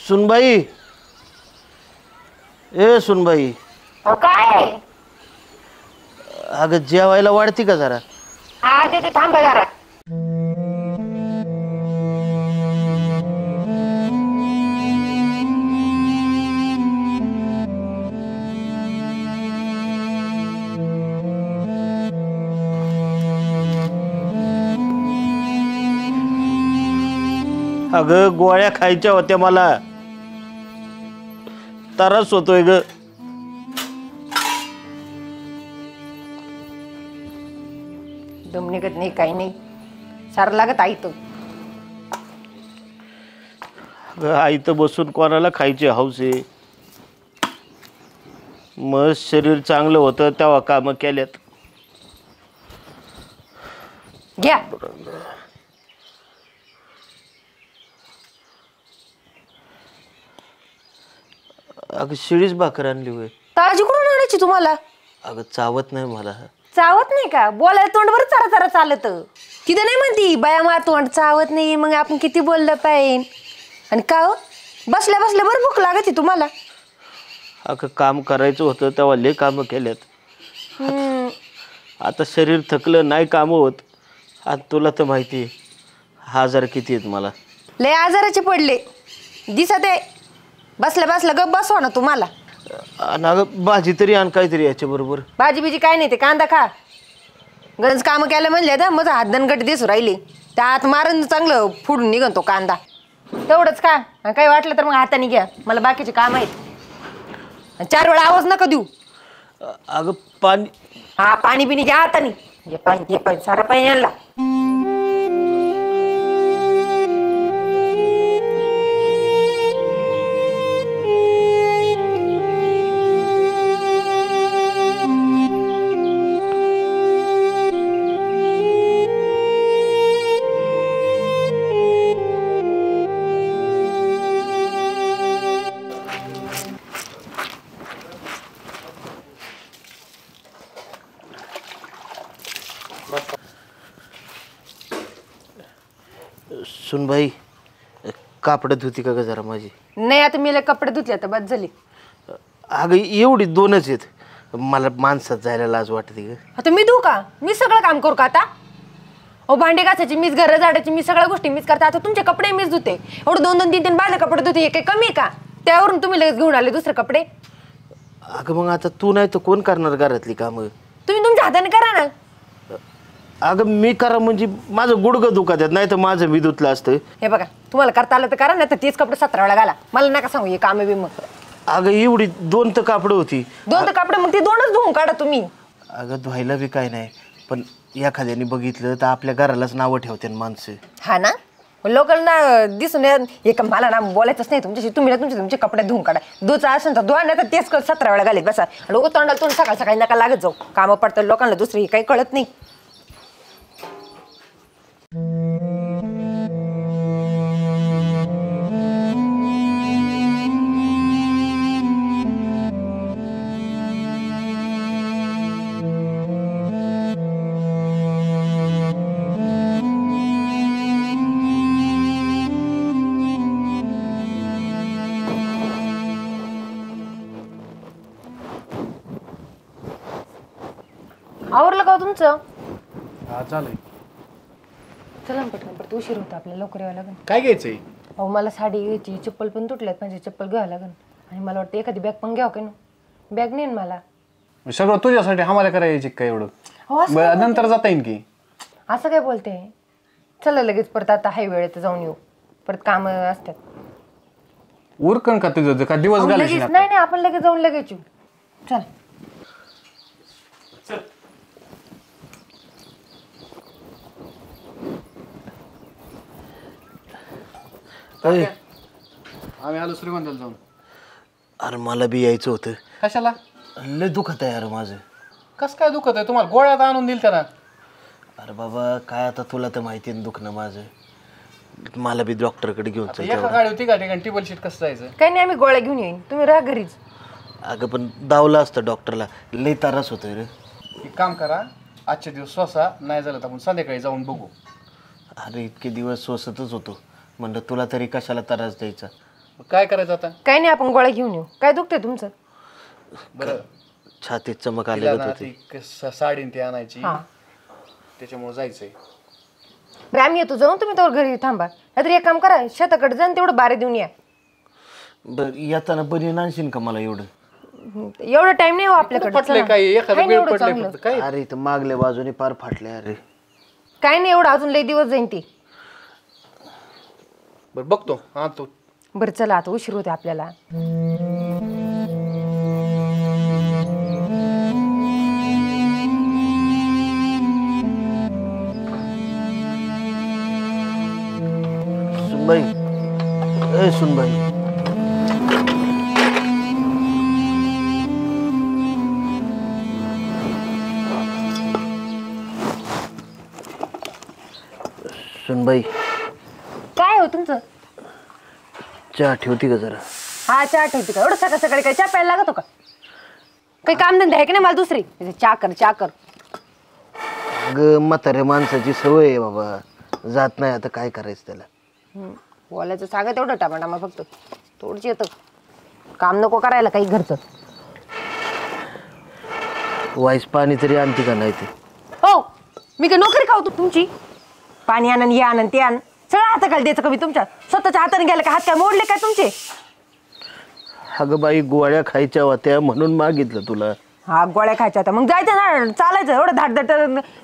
सुनबाई, ए सुनबाई, काय अगं जेवायला वाढती का जरा? हा ते थांब जरा. अगं गोळ्या खायच्या होत्या मला, त्रास होतोय ग. दम निघत नाही काही नाही, सार लागत आई तो. आई तर बसून कोणाला खायची हौस आहे. मग शरीर चांगलं होतं तेव्हा कामं केल्यात. घ्या अगं शिळीच भाकर आणली होय. ताजी कुठून आणायची तुम्हाला? अगं चावत नाही मला. चावत नाही का? बोलायला तोंड बरं चरा चरा चालत. तिथं नाही म्हणती बाया मा तोंड चावत नाही, मग आपण किती बोललं पाहिजे. आणि का हो बसल्या बसल्या बरं भूक लागते तुम्हाला? अगं काम करायचं होतं तेव्हा लय कामं केल्यात. आता शरीर थकलं, नाही कामं होत. आता तुला तर माहिती आहे आजार किती आहेत मला. लय आजाराचे पडले दिसत आहे. बसल्या बसल्या गप बसवा ना तुम्हाला. आणि अगं भाजी तरी आण काहीतरी याच्या बरोबर. भाजी बिजी काय नाही, ते कांदा खा. गरज कामं केलं म्हणले तर माझं हात दणकट दिसू राहिले. त्या हात मारून चांगलं फुडून निघन तो कांदा. तेवढंच का? आणि काही वाटलं तर मग हाताने घ्या, मला बाकीचे काम आहेत. 4 वेळा आवाज नका देऊ. अगं पाणी. हा पाणी बिनी घ्या हाताने. हे पाणी सारा पाणी आणला. सुनबाई, कापड धुती का ग जरा माझी? नाही आता मी कपडे धुतले आता बस झाली. अगं एवढी 2च आहेत. मला माणसात जायला लाज वाटते ग. आता मी धुऊ का? मी सगळं काम करू का आता? ओ भांडे घासायची मीच, घर झाडायची मी, सगळ्या गोष्टी मीच करते. आता तुमचे कपडे मीच धुते. एवढं 2-2, 3-3 बाजले कपडे धुते, हे काही कमी आहे का? त्यावरून तुम्ही लगेच घेऊन आले दुसरे कपडे. अगं मग आता तू नाही तर कोण करणार घरातली कामं? तुम्ही तुमच्या हाताने करा ना. अगं मी करा म्हणजे माझं गुडघं दुखत आहेत, नाही तर माझं मी धुतलं असतं. हे बघा तुम्हाला करता आलं तर करा, नाही तर तेच कपडे 17 वेळा घाला. मला नका सांगू हे काम बी. मग अगं एवढी 2 तर कापडं होती. 2 तर कपडे, मग ते 2च धुवून काढा तुम्ही. अगं धुवायला बी काय नाही, पण एखाद्याने बघितलं तर आपल्या घरालाच नावं ठेवते माणसं. हा ना, लोकांना दिसून हे का? मला ना बोलायचंच नाही तुमच्याशी. तुम्ही ना तुमचे कपडे धुवून काढा. धुचा असेल तर धुवा, नाही तर तेच 17 वेळा घालीत बसा. लोक तोंडाला तोंड सकाळ सकाळी नका लागत जाऊ. कामं पडतात लोकांना दुसरी, काही कळत नाही. आवरलं का तुमचं? हा चालेल. चला ना पटकन, परत उशीर होता आपल्याला, लवकर यावं लागेल. काय घ्यायचंय? अहो मला साडी घ्यायची, चप्पल पण तुटल्यात माझी, चप्पल घ्यावं लागेल. आणि मला वाटतं एखादी बॅग पण घ्यावं का ना. बॅग नाही मला. सगळं तुझ्यासाठी आम्हाला करायची काय एवढं? हो असं काय नंतर जाता येईल की. बोलते? असं काय बोलते? चला लगेच परत, आता हाय वेळ तर जाऊन येऊ, परत काम असतात. उरकण का तुझं का दिवस अहो, घालायची? लगेच नाही, आपण लगेच जाऊन लगेच येऊ. चल. आम्ही आलो श्रीगोंद्याला जाऊन. अरे मला बी यायचं होतं. कशाला? लय दुखत आहे यार माझं. कस काय दुखत आहे? तुम्हाला गोळ्या तर आणून दिल त्याला. अरे बाबा काय आता तुला तर माहिती आहे दुखणं माझं. मला बी डॉक्टरकडे घेऊन एका गाडी होती का ठिकाणी टेबल शीट कसं जायचं? काही नाही, आम्ही गोळ्या घेऊन येईन, तुम्ही राहा घरीच. अगं पण दावलं असतं डॉक्टरला, लय त्रास होतोय रे. एक काम करा, आजचे दिवस स्वसा, नाही झालं तर आपण संध्याकाळी जाऊन बघू. अरे इतके दिवस सोसतच होतो, म्हणलं तुला तरी कशाला त्रास द्यायचा. काय करायचं आता? काही नाही, आपण गोळ्या घेऊन येऊ. काय दुखतंय तुमचं? बरं छातीत चमक तिला आली ना होती. ती साडी ती आणायची, हा त्याच्यामुळे जायचंय. बरं, आम्ही येतो जाऊन, तुम्ही तर घरी थांबा. नाहीतर एक काम करा, शेताकडे जाऊन तेवढं बारे देऊन या. बरं येताना बरी आणशील का मला एवढं? एवढा टाइम नाही हो आपल्याकडे. पटले चला. काय एखादं काही नाही वेळ एवढं पडलंय चांगलं. फक्त काय. अरे तर मागल्या बाजूने पार फाटले. अरे काही नाही एवढं, अजून लई दिवस जाईन ती. बरं बघतो आणतो. बरं चला, आता उशीर होते आपल्याला. सुनबाई, ए सुनबाई, सुनबाई काय हो तुमचं? चहा ठेवती का जरा? हा चहा ठेवते का? एवढं सकाळ सकाळी काय चहा प्यायला लागतो का? काही कामधंदे आहे की नाही मला दुसरी? चहा कर चहा कर. अगं म्हाताऱ्या माणसाची सवय आहे बाबा, जात नाही, आता काय करायचं त्याला. बोलायचं सांगा तेवढं टामाटामा, फक्त थोडंच येतं. काम नको करायला काही घरचं. वाईस पाणी तरी आणते का नाही ते? हो, मी काय नोकरी खाऊ तुमची? पाणी आणन, हे आणन, ते आण, सगळं हाताखाली द्यायचं का मी तुमच्या? स्वतःच्या हाताने गेलं का? हात काय मोडले काय तुमचे? अगं बाई, गोळ्या खायच्या होत्या म्हणून मागितलं तुला. हा गोळ्या खायच्या होत्या, मग जायचं ना, चालायचं. एवढं धाट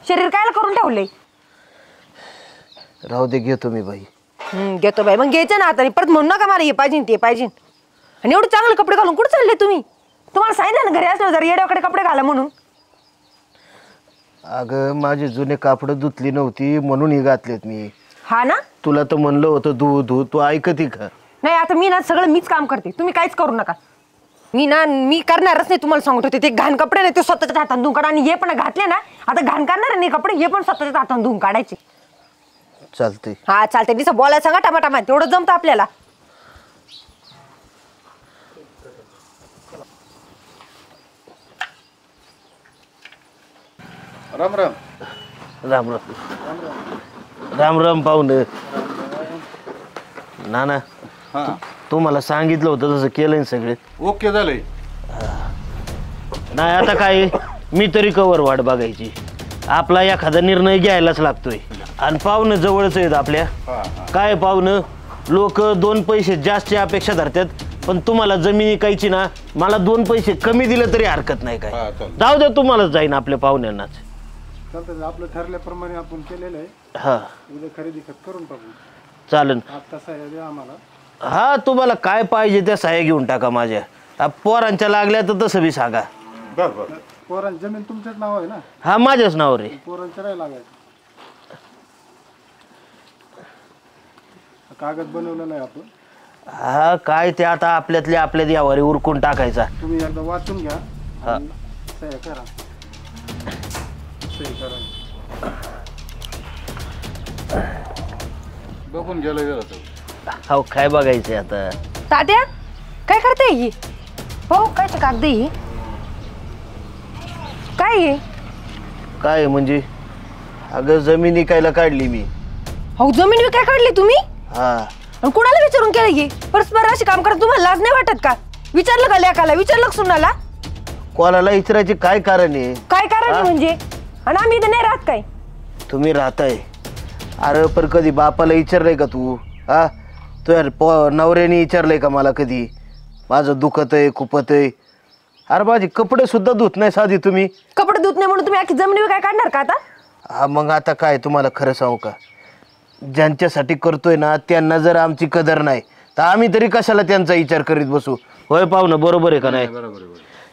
शरीर कायला करून ठेवलंय? राहू दे, घेतो मी बाई. घेतो बाई, मग घ्यायचं ना हाताने. परत म्हणू नका मला हे पाहिजे ते पाहिजे. आणि एवढे चांगले कपडे घालून कुठे चालले तुम्ही? तुम्हाला सांगितलं ना घरी असलं जर येड्याकडे कपडे घाला म्हणून. अगं माझी जुने कापडं धुतली नव्हती म्हणून ही घातलेत मी. हा ना? तुला तर म्हणलं होतं धू धू, तू ऐकती का? नाही, आता मी ना सगळं मीच काम करते, तुम्ही काहीच करू नका. मी करणारच नाही, तुम्हाला सांगत होते. ते घाण कपडे नाही ते स्वतःच्या हाताने धुवून काढा. आणि हे पण घातले ना, आता घाण करणार नाही कपडे, हे पण स्वतःच्या हाताने धुवून काढायचे. चालतंय. हा चालते. दिसा बोलायला सांगा टमाटामा, तेवढं जमतं आपल्याला. राम राम. राम राम. राम राम पाहुणे. नाना, हा तू मला सांगितलं होतं तसं केलंय ना सगळे? ओके झालंय. नाही आता काय, मी तरी कवर वाट बघायची. आपला एखादा निर्णय घ्यायलाच लागतोय. आणि पाहुणं जवळच आहेत आपल्या. काय पाहुणं, लोक 2 पैसे जास्त अपेक्षा धरतात, पण तुम्हाला जमीन विकायची ना, मला 2 पैसे कमी दिलं तरी हरकत नाही. काय जाऊ द्या, तुम्हालाच जाईन आपल्या पाहुण्यांनाच. चालतं, आपलं ठरल्याप्रमाणे आपण केलेलं आहे. हा उद्या खरेदी करून टाकू. चालेल. आता सह्या द्या आम्हाला. हा, तुम्हाला काय पाहिजे त्या सह्या घेऊन टाका माझ्या. पोरांच्या लागल्या तर तसं बी सांगा. पोरांची जमीन तुमच्याच नाव आहे ना? हा माझ्याच नावावर आहे. पोरांच्या नाही लागायचं. कागद बनवलेला आहे आपण. हा काय ते आता आपल्यातल्या आपल्या यावर उरकून टाकायचा. तुम्ही एकदा वाचून घ्या. आणि सह्या करा. सही करा. बघून गेलं हो, काय बघायचंय आता? तात्या काय करते ही? हो, काय ते कागद ही? काय आहे? काय म्हणजे? अगं जमीन विकायला काढली मी. हो, जमीन विकाय काढली तुम्ही? हा. आणि कुणाला विचारून केलं ही? परस्पर अशी काम करत तुम्हाला लाज नाही वाटत का? विचारलं का लेकाला? विचारलं का सुनाला? कोणाला विचारायचे काय कारण आहे? काय कारण म्हणजे? आणि आम्ही इथं नाही राहत काय? तुम्ही राहताय. अरे पण कधी बापाला विचारलंय का तू? हा, तुझ्या नवऱ्याने विचारलंय का मला कधी? माझं दुखत आहे, खुपत आहे. अरे माझे कपडे सुद्धा धुत नाही साधी तुम्ही. कपडे धुत नाही म्हणून तुम्ही अख्खी जमीन विकाय काढणार का आता? हा मग आता काय, तुम्हाला खरं सांगू का, ज्यांच्यासाठी करतोय ना त्यांना जर आमची कदर नाही तर आम्ही तरी कशाला त्यांचा विचार करीत बसू? होय पाहुणं, बरोबर आहे का नाही?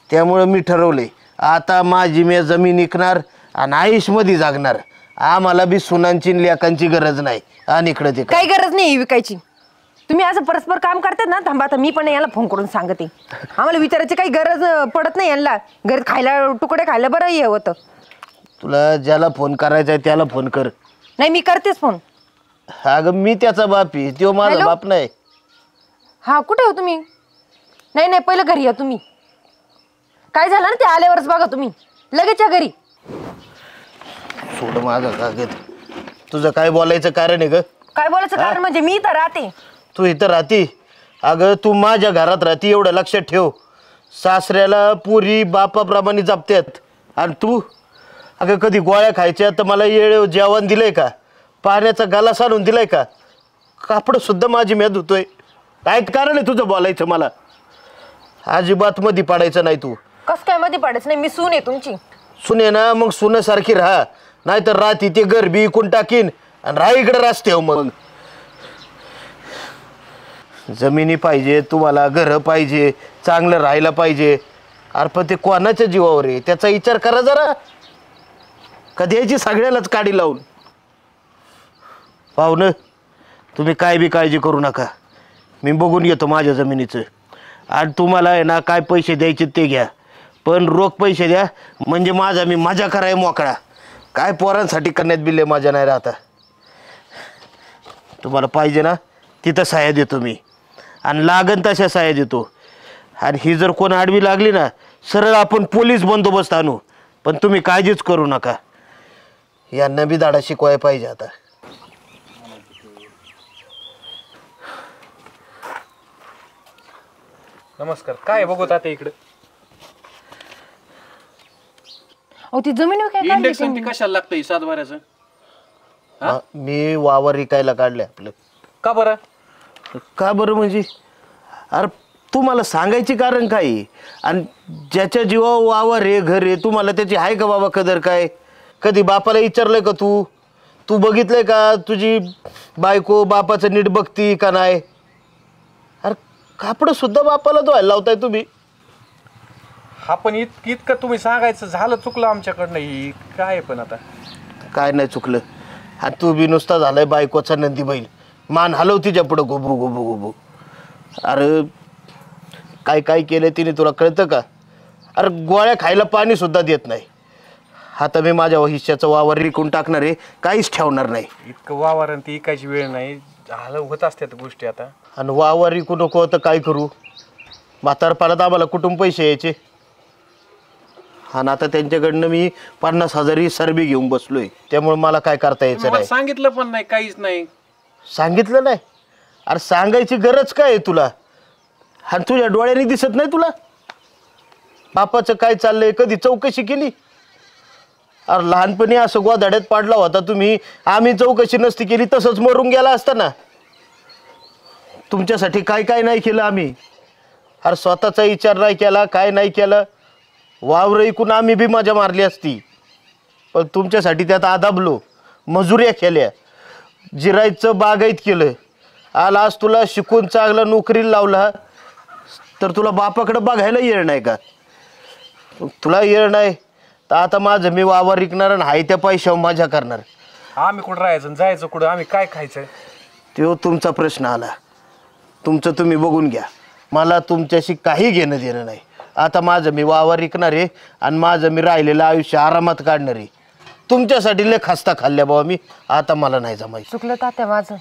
त्यामुळं मी ठरवलंय आता माझी मी जमीन विकणार आणि आयुषमध्ये जागणार. आम्हाला बी सुनांची लेकांची गरज नाही. आणि इकडे ते काही गरज नाही विकायची. तुम्ही असं परस्पर काम करतात ना, थांबा आता मी पण याला फोन करून सांगते. आम्हाला विचारायची काही गरज पडत नाही. यांना घरी खायला तुकडे खायला बरं हे होतं. तुला ज्याला फोन करायचा आहे त्याला फोन कर. नाही, मी करतेच फोन. अगं मी त्याचा बाप आहे, तो माझा हॅलो? बाप नाही. हा, कुठे हो तुम्ही? नाही नाही, पहिलं घरी या तुम्ही. काय झालं ना ते आल्यावरच बघा तुम्ही. लगेच या घरी. सोड माझा कागद. तुझं काय बोलायचं कारण आहे ग? काय बोलायचं कारण म्हणजे मी तर राहते. तू इथं राहते अगं तू माझ्या घरात राहते एवढं लक्षात ठेव. सासऱ्याला पुरी बापाप्रमाणे जपतात आणि तू अगं कधी गोळ्या खायच्या तर मला येळ जेवण दिलंय का? पाण्याचा गालास आणून दिलाय का? कापडसुद्धा माझी म्या धुतोय. काय कारण आहे तुझं बोलायचं? मला अजिबात मध्ये पाडायचं नाही. तू कस काय मध्ये पडायचं नाही? मी सून आहे तुमची. सुने ना मग सुनेसारखी राहा, नाहीतर राहती ते गरबी इकून टाकीन आणि राहा इकडे रस्ते. मग जमिनी पाहिजे तुम्हाला, घरं पाहिजे, चांगलं राहायला पाहिजे. अरे पण ते कोणाच्या जीवावर आहे त्याचा विचार करा जरा. कधी यायची सगळ्यालाच काडी लावून. पाहुणं तुम्ही काय बी काळजी करू नका, मी बघून घेतो माझ्या जमिनीचं. आणि तुम्हाला आहे ना काय पैसे द्यायचे ते घ्या, पण रोख पैसे द्या म्हणजे माझा मी मजा कराय मोकळा. काय पोरांसाठी करण्यात बिल्ले माझ्या नाही राहता. तुम्हाला पाहिजे ना तिथं सहाय्य देतो मी, आणि लागन तशा सहाय्य देतो. आणि ही जर कोण आडवी लागली ना सरळ आपण पोलीस बंदोबस्त आणू. पण तुम्ही काळजीच करू नका. यांना बी धाडा शिकवायला पाहिजे आता. नमस्कार. काय बघत आता इकडे अहो ती जमीन काय काढली इंडेक्स त्यांनी? कशाला लागतं ही सातबाऱ्याचं? मी वावर विकायला काढले आपलं. का बरं? का बरं म्हणजे अरे तुम्हाला सांगायची कारण काय आहे? आणि ज्याच्या जीवावर वावर आहे घर आहे तुम्हाला त्याची आहे का बाबा कदर? काय कधी बापाला विचारलंय का तू? तू बघितलंय का तुझी बायको बापाचं नीट बघती का नाही? अरे कापडं सुद्धा बापाला धुवायला लावताय तुम्ही. हा पण इतकं तुम्ही सांगायचं झालं, चुकलं आमच्याकडनं. ही काय पण आता काय नाही चुकलं. आणि तू बी नुसता झालाय बायकोचा नंदी बैल. मान हलव तिच्या पुढं गोबू गोबू गोबू. अरे काय काय केलं तिने तुला कळतं का? अरे गोळ्या खायला पाणी सुद्धा देत नाही. आता मी माझ्या हिश्श्याचं वावर विकून टाकणार आहे, काहीच ठेवणार नाही. इतकं वावर आणि ती ऐकायची वेळ नाही. झालं होत असतात गोष्टी आता. आणि वावर विकू नको तर काय करू? म्हातारपणात आम्हाला कुठून पैसे यायचे? आणि आता त्यांच्याकडनं मी 50,000 सरबी घेऊन बसलोय. त्यामुळे मला काय करता यायचं मला नाही. सांगितलं पण नाही, काहीच नाही. सांगितलं नाही? अरे सांगायची गरज काय आहे तुला? आणि तुझ्या डोळ्यांनी दिसत नाही तुला बापाचं काय चाललंय? कधी चौकशी केली? अरे लहानपणी असं गोधाड्यात पाडला होता तुम्ही, आम्ही चौकशी नसती केली तसंच मरून गेला असता ना. तुमच्यासाठी काय काय नाही केलं आम्ही. अरे स्वतःचा विचार नाही केला, काय नाही केलं. वावर ऐकून आम्ही बी मजा मारली असती, पण तुमच्यासाठी त्यात आदाबलो, मजुऱ्या केल्या, जिरायचं बागायत केलं. आला आज तुला शिकून चांगला नोकरीला लावला तर तुला बापाकडे बघायला येणार नाही का? तुला येणार नाही तर आता माझं मी वावर विकणार आणि हाय त्या पैशावर मजा करणार. आम्ही कुठं राहायचं आणि जायचं कुठं? आम्ही काय खायचं? तो तुमचा प्रश्न आला. तुमचं तुम्ही बघून घ्या. मला तुमच्याशी काही घेणं देणं नाही. आता माझं मी वावर विकणार आहे आणि माझं मी राहिलेलं आयुष्य आरामात काढणार आहे. तुमच्यासाठी लय खस्ता खाल्ल्या बाबा मी. आता मला नाही जमायचं. चुकलं तात्या माझं.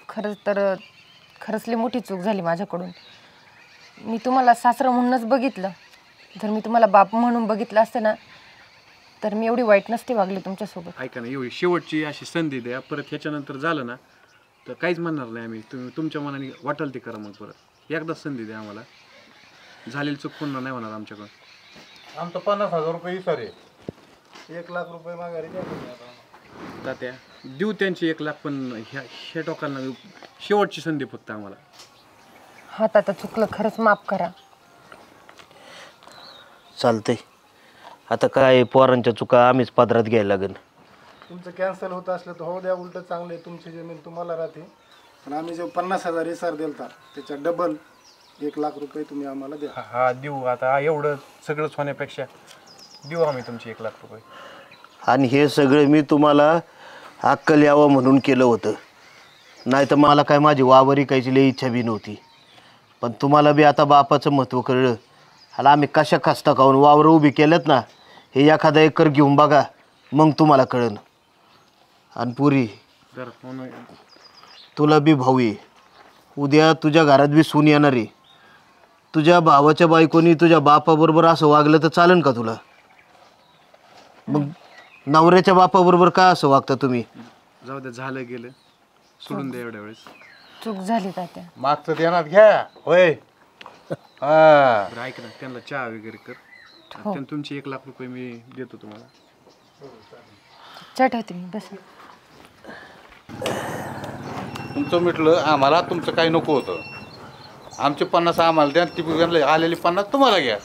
खरंच लई मोठी चूक झाली माझ्याकडून. मी तुम्हाला सासरं म्हणूनच बघितलं. जर मी तुम्हाला बाप म्हणून बघितलं असतं ना तर मी एवढी वाईट नसते वागली तुमच्यासोबत. ऐका ना, एवढी शेवटची अशी संधी द्या. परत ह्याच्यानंतर झालं ना तर काहीच म्हणणार नाही आम्ही. तुम्ही तुमच्या मनाने वाटेल ते करा. मग परत एकदाच संधी द्या आम्हाला. झालेली चूक पुन्हा नाही होणार आमच्याकडून. आमचं 50,000 रुपये सर आहे. 1,00,000 रुपये माघारी द्या तुम्ही आता. तात्या देऊ त्यांची 1,00,000, पण ह्या टोकांना शेवटची संधी फक्त आम्हाला. हा तात्या चुकलं, खरंच माफ करा. चालतंय. आता काय पोरांच्या चुका आम्हीच पदरात घ्यायला लागेल. तुमचं कॅन्सल होत असलं तर हो द्या. उलट चांगले तुमची जमीन तुम्हाला राहते. पण आम्ही जो 50,000 इसार दिलता त्याच्या डबल 1,00,000 रुपये तुम्ही आम्हाला द्या. हा देऊ. आता एवढं सगळंच होण्यापेक्षा देऊ आम्ही तुमची 1,00,000 रुपये. आणि हे सगळं मी तुम्हाला अक्कल यावं म्हणून केलं होतं. नाही तर मला काय माझी वावर विकायची लई इच्छा बी नव्हती. पण तुम्हाला बी आता बापाचं महत्त्व कळलं. आणि आम्ही कशा कष्ट खाऊन वावर उभी केलेत ना, हे एखादा एकर घेऊन बघा मग तुम्हाला कळन. आणि पुरी तुला बी भाऊ आहे. उद्या तुझ्या घरात बी सून येणार आहे. तुझ्या भावाच्या बायकोनी तुझ्या बापाबरोबर असं वागलं तर चालेल का तुला? मग नवऱ्याच्या बापाबरोबर का असं वागता तुम्ही? जाऊ दे, झालं गेलं, सोडून द्या एवढ्या वेळेस. चूक झाली तात्या. मागचं ध्यानात घ्या. होय हा. बरं ऐक ना, त्यांना चहा वगैरे कर. आणि त्यांना तुमचे 1 लाख रुपये मी देतो तुम्हाला. चट होते मी बस. तुमचं मिटलं, आम्हाला तुमचं काही नको होतं. आमचे 50 आम्हाला द्या, ती आलेली 50 तुम्हाला घ्या.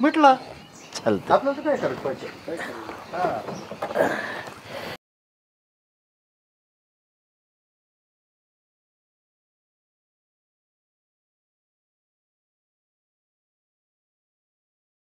मिटलं. चालतं. आपलं तर काय करायचं पैसे.